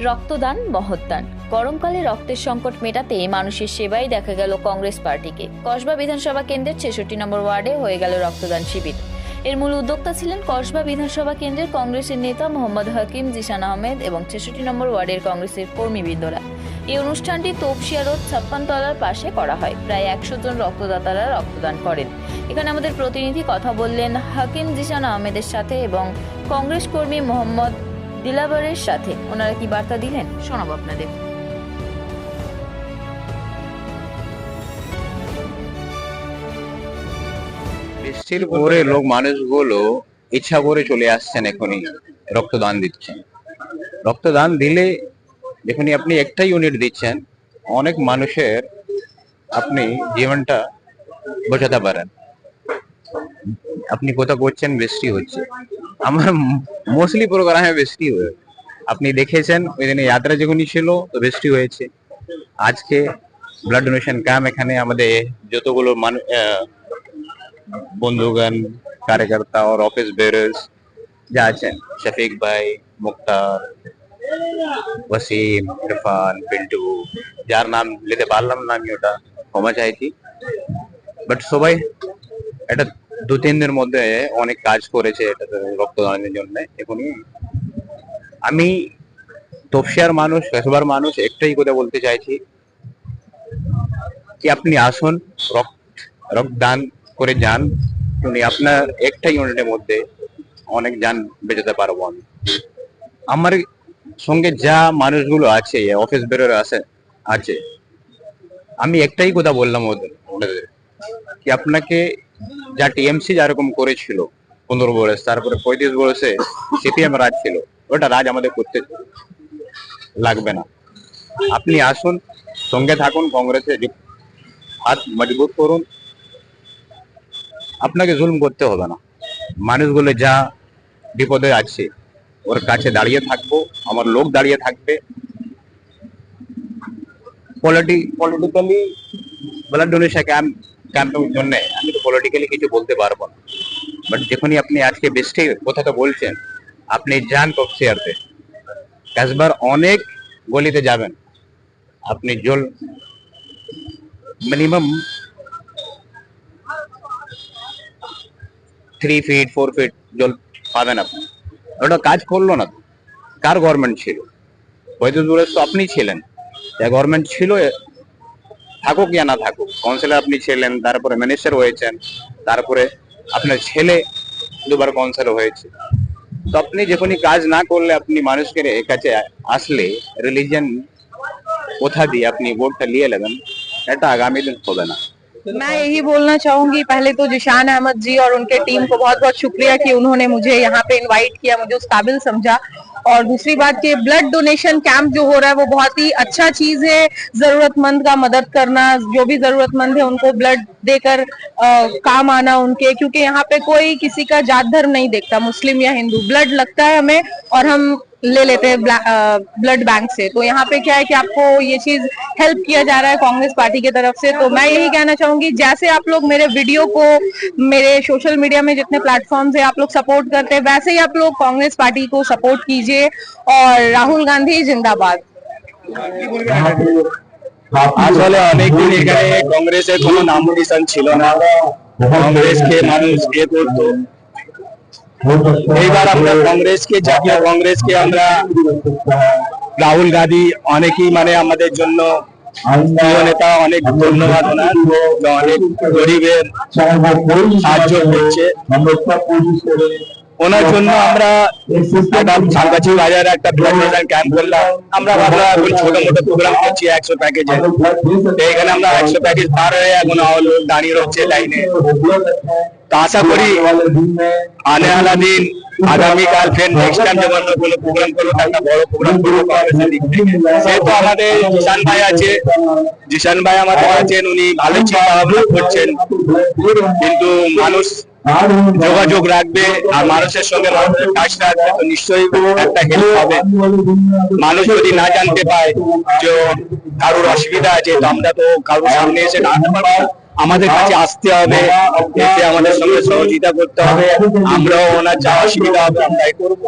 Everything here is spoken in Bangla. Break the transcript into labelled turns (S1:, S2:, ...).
S1: রক্তদান মহৎদান। গরমকালে রক্তের সংকট মেটাতে মানুষের সেবায় দেখা গেল কংগ্রেস পার্টিকে। কসবা বিধানসভা কেন্দ্রের ৬৬ নম্বর ওয়ার্ডে হয়ে গেল রক্তদান শিবির। এর মূল উদ্যোক্তা ছিলেন কসবা বিধানসভা কেন্দ্রের কংগ্রেসের নেতা মোহাম্মদ হাকিম জিসান আহমেদ এবং ৬৬ নম্বর ওয়ার্ডের কংগ্রেসের কর্মীবৃন্দরা। এই অনুষ্ঠানটি তপসিয়া রোড ৫৬ তলার পাশে করা হয়। প্রায় ১০০ জন রক্তদাতারা রক্তদান করেন। এখানে আমাদের প্রতিনিধি কথা বললেন হাকিম জিসান আহমেদের সাথে এবং কংগ্রেস কর্মী মোহাম্মদ দিলাবরের সাথে। ওনারা কি বার্তা দিলেন শোনাবো আপনাদের।
S2: বৃষ্টির পরে মানুষগুলো ইচ্ছা করে চলে আসছেন, এখনই রক্তদান দিচ্ছেন। রক্তদান দিলে যখনই আপনি একটা ইউনিট দিচ্ছেন, অনেক মানুষের আপনি জীবনটা বাঁচাতে পারেন। আপনি কোথাও করছেন, বৃষ্টি হচ্ছে, আমার মোস্টলি প্রোগ্রামে বৃষ্টি হয়ে, আপনি দেখেছেন ওই দিনে যাত্রা যখনই ছিল তো বৃষ্টি হয়েছে। আজকে ব্লাড ডোনেশন ক্যাম্প, এখানে আমাদের যতগুলো বন্ধুগণ, कार्यकर्ता और ऑफिस बेरर्स যা আছেন, শফিক ভাই, মুক্তার, ওয়াসিম, ইরফান, পিন্টু, যার নাম নিতে পারলাম না আমি, ওটা ক্ষমা চাইছি। বাট সবাই এটা ২-৩ দিনের মধ্যে অনেক কাজ করেছে এটা রক্তদানের জন্য। এখনই আমি তপসিয়ার মানুষ, কসবার মানুষ একটাই কথা বলতে চাইছি কি আপনি আসুন, রক্তদান করে যান। আপনার একটা ইউনিটের মধ্যে অনেক জান বেঁচাতে পারবো আমি। আমার সঙ্গে যা মানুষগুলো আছে, অফিস বেরোর আছে, আমি একটাই কথা বললাম ওদের কি আপনাকে যা টিএমসি যেরকম করেছিল 15 বছর, তারপরে 35 বছরে সিপিএম রাজ ছিল, ওটা রাজ আমাদের করতে লাগবে না। আপনি আসুন, সঙ্গে থাকুন, কংগ্রেসে হাত মজবুত করুন। আপনাকে জুলুম করতে হবে না। মানুষগুলো যা বিপদে আছে ওর কাছে দাঁড়িয়ে থাকবো, আমার লোক দাঁড়িয়ে থাকবে। পলিটিক্যালি ব্লাড ডোনেশন ক্যাম্পের জন্য আমি তো পলিটিক্যালি কিছু বলতে পারবো না। বাট যখনই আপনি আজকে বৃষ্টির কথাটা বলছেন, আপনি যান তপসিয়াতে, কসবার অনেক গলিতে যাবেন, আপনি জল মিনিমাম 3 ফিট 4 ফিট জল পাবেন আপনি। ওটা কাজ করলো না তো, কার গভর্নমেন্ট ছিল? 35 বছর তো আপনি ছিলেন, গভর্নমেন্ট ছিল, থাকুক या না থাকুক, কাউন্সিলর আপনি ছিলেন, তারপরে মিনিস্টার হয়েছেন, তারপরে আপনার ছেলে 2বার কাউন্সিলর হয়েছে। তো আপনি যখনই কাজ না করলে, আপনি মানুষকে কাছে আসলে রিলিজিয়ন কোথা দিয়ে আপনি ভোটটা নিয়ে নেবেন, এটা আগামী দিন হবে না।
S3: मैं यही बोलना चाहूंगी, पहले तो जिशान अहमद जी और उनके टीम को बहुत बहुत शुक्रिया कि उन्होंने मुझे यहाँ पे इनवाइट किया, मुझे उस काबिल समझा। और दूसरी बात कि ब्लड डोनेशन कैंप जो हो रहा है वो बहुत ही अच्छा चीज है। जरूरतमंद का मदद करना, जो भी जरूरतमंद है उनको ब्लड देकर काम आना उनके, क्योंकि यहाँ पे कोई किसी का जात धर्म नहीं देखता, मुस्लिम या हिंदू। ब्लड लगता है हमें और हम ले लेते हैं ब्लड बैंक से। तो यहाँ पे क्या है कि आपको ये चीज हेल्प किया जा रहा है कांग्रेस पार्टी की तरफ से। तो मैं यही कहना चाहूंगी, जैसे आप लोग मेरे वीडियो को मेरे सोशल मीडिया में जितने प्लेटफॉर्म्स है आप लोग सपोर्ट करते हैं, वैसे ही आप लोग कांग्रेस पार्टी को सपोर्ट कीजिए। और राहुल गांधी जिंदाबाद।
S4: আসলে অনেকদিন এখানে কংগ্রেসের কোনো নাম নিশান ছিল না, কংগ্রেসকে মানুষ করতো। এইবার আমরা কংগ্রেসকে, জাতীয় কংগ্রেসকে আমরা, রাহুল গান্ধী অনেকেই আমাদের জন্য প্রিয় নেতা, অনেক ধন্যবাদ ওনার, অনেক গরিবের সাহায্য করছে। ওনার জন্য আমরা ঝালকাঠি বাজারে একটা ব্লাড ডোনেশন ক্যাম্প করলাম। আমরা ভাবলাম এখন ছোট মোটো প্রোগ্রাম করছি 100 প্যাকেজে, এখানে আমরা 100 প্যাকেজ পার হয়ে এখন লোক দাঁড়িয়ে রয়েছে লাইনে। তো আশা করি আনে আলা দিন, আগামীকাল ফের নেক্সট টাইম যখন কোনো প্রোগ্রাম করবো, একটা বড় প্রোগ্রাম করবো কংগ্রেসের দিক থেকে। সেহেতু আমাদের জিশান ভাই আছে, জিশান ভাই আমাদের আছেন, উনি ভালো চিন্তা ভাবনা করছেন, কিন্তু মানুষ যোগাযোগ রাখবে আর মানুষের সঙ্গে মানুষের কাজ রাখবে তো নিশ্চয়ই একটা হেল্প হবে। মানুষ যদি না জানতে পায় যে কারোর অসুবিধা আছে, তো আমরা তো কারোর সামনে এসে দাঁড়াতে পারবো, আমাদের কাছে আসতে হবে, এসে আমাদের সঙ্গে সহযোগিতা করতে হবে। আমরাও ওনার যা অসুবিধা হবে আমরাই করবো।